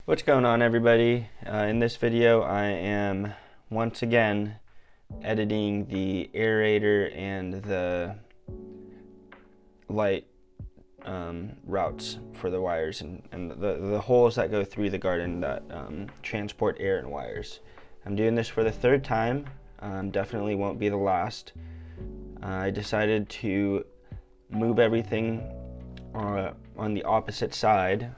What's going on, everybody? In this video I am once again editing the aerator and the light routes for the wires and the holes that go through the garden that transport air and wires. I'm doing this for the third time. Definitely won't be the last. I decided to move everything on the opposite side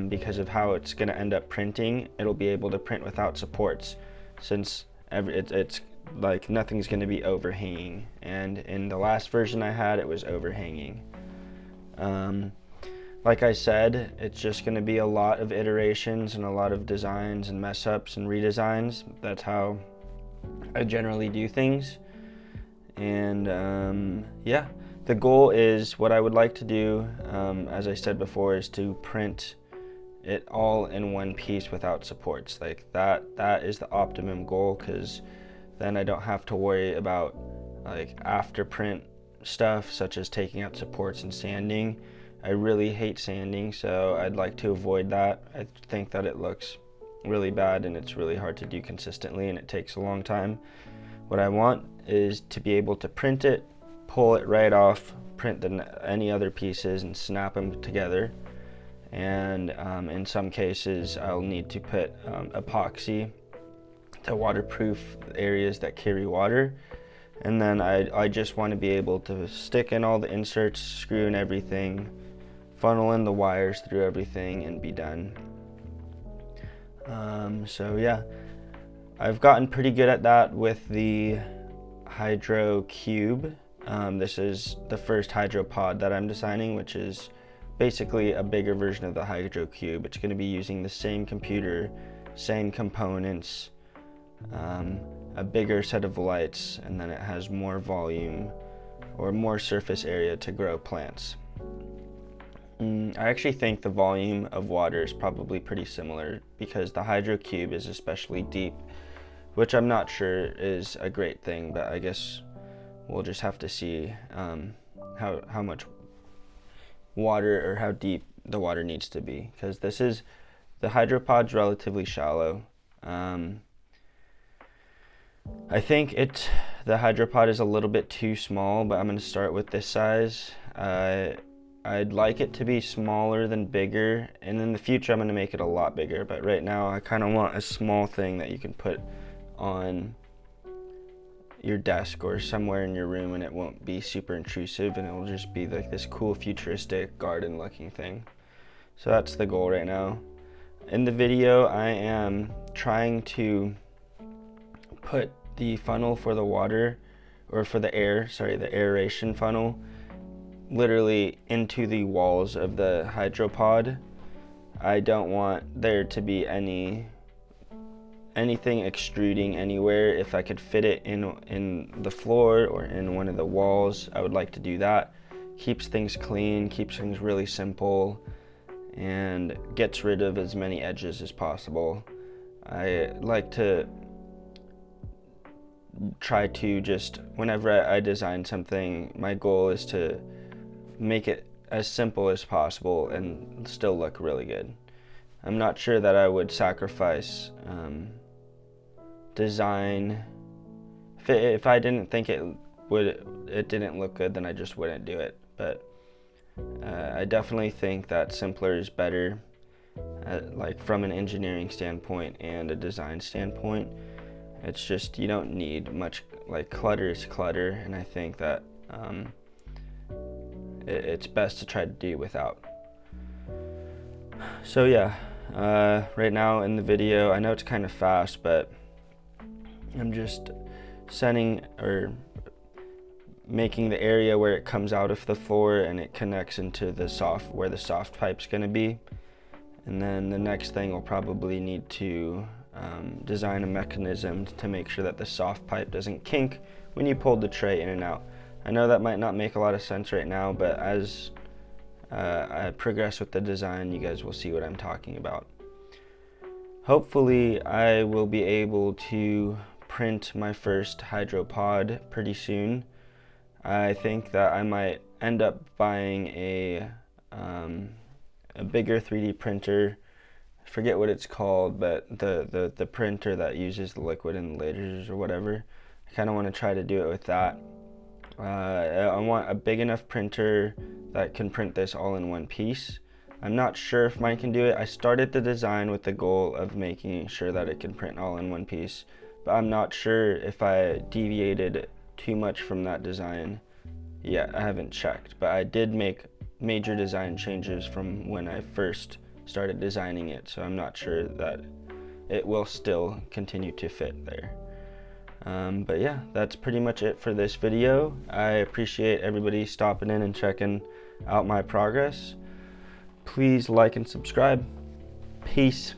because of how it's going to end up printing. It'll be able to print without supports since it's like nothing's going to be overhanging, and in the last version I had, it was overhanging. Like I said, it's just going to be a lot of iterations and a lot of designs and mess ups and redesigns. That's how I generally do things. And yeah, the goal is, what I would like to do, as I said before, is to print it all in one piece without supports. Like that is the optimum goal, because then I don't have to worry about like after print stuff such as taking out supports and sanding. I really hate sanding, so I'd like to avoid that. I think that it looks really bad and it's really hard to do consistently and it takes a long time. What I want is to be able to print it, pull it right off, print any other pieces and snap them together. And in some cases I'll need to put epoxy to waterproof areas that carry water. And then I just want to be able to stick in all the inserts, screw in everything, funnel in the wires through everything, and be done. So yeah, I've gotten pretty good at that with the HydroCube. This is the first HydroPOD that I'm designing, which is basically a bigger version of the HydroCube. It's going to be using the same computer, same components, a bigger set of lights, and then it has more volume or more surface area to grow plants. I actually think the volume of water is probably pretty similar, because the HydroCube is especially deep, which I'm not sure is a great thing, but I guess we'll just have to see how much water or how deep the water needs to be, because the HydroPOD's relatively shallow. I think the HydroPOD is a little bit too small, but I'm going to start with this size. I'd like it to be smaller than bigger, and in the future I'm going to make it a lot bigger, but right now I kind of want a small thing that you can put on your desk or somewhere in your room, and it won't be super intrusive, and it will just be like this cool futuristic garden looking thing. So that's the goal right now. In the video I am trying to put the funnel for the water, or for the aeration funnel, literally into the walls of the HydroPOD. I don't want there to be anything extruding anywhere. If I could fit it in the floor or in one of the walls, I would like to do that. Keeps things clean, keeps things really simple, and gets rid of as many edges as possible. I like to try to just, whenever I design something, my goal is to make it as simple as possible and still look really good. I'm not sure that I would sacrifice design. If I didn't think it didn't look good, then I just wouldn't do it. But I definitely think that simpler is better, like from an engineering standpoint and a design standpoint. It's just, you don't need much, like clutter is clutter, and I think that it's best to try to do without. So yeah, right now in the video, I know it's kind of fast, but I'm just making the area where it comes out of the floor and it connects into where the soft pipe's going to be. And then the next thing, we'll probably need to design a mechanism to make sure that the soft pipe doesn't kink when you pull the tray in and out. I know that might not make a lot of sense right now, but as I progress with the design, you guys will see what I'm talking about. Hopefully I will be able to print my first HydroPOD pretty soon. I think that I might end up buying a bigger 3D printer forget what it's called, but the printer that uses the liquid and the lasers or whatever. I kind of want to try to do it with that. I want a big enough printer that can print this all in one piece. I'm not sure if mine can do it. I started the design with the goal of making sure that it can print all in one piece, but I'm not sure if I deviated too much from that design yet. I haven't checked, but I did make major design changes from when I first started designing it, so I'm not sure that it will still continue to fit there. But yeah, that's pretty much it for this video. I appreciate everybody stopping in and checking out my progress. Please like and subscribe. Peace.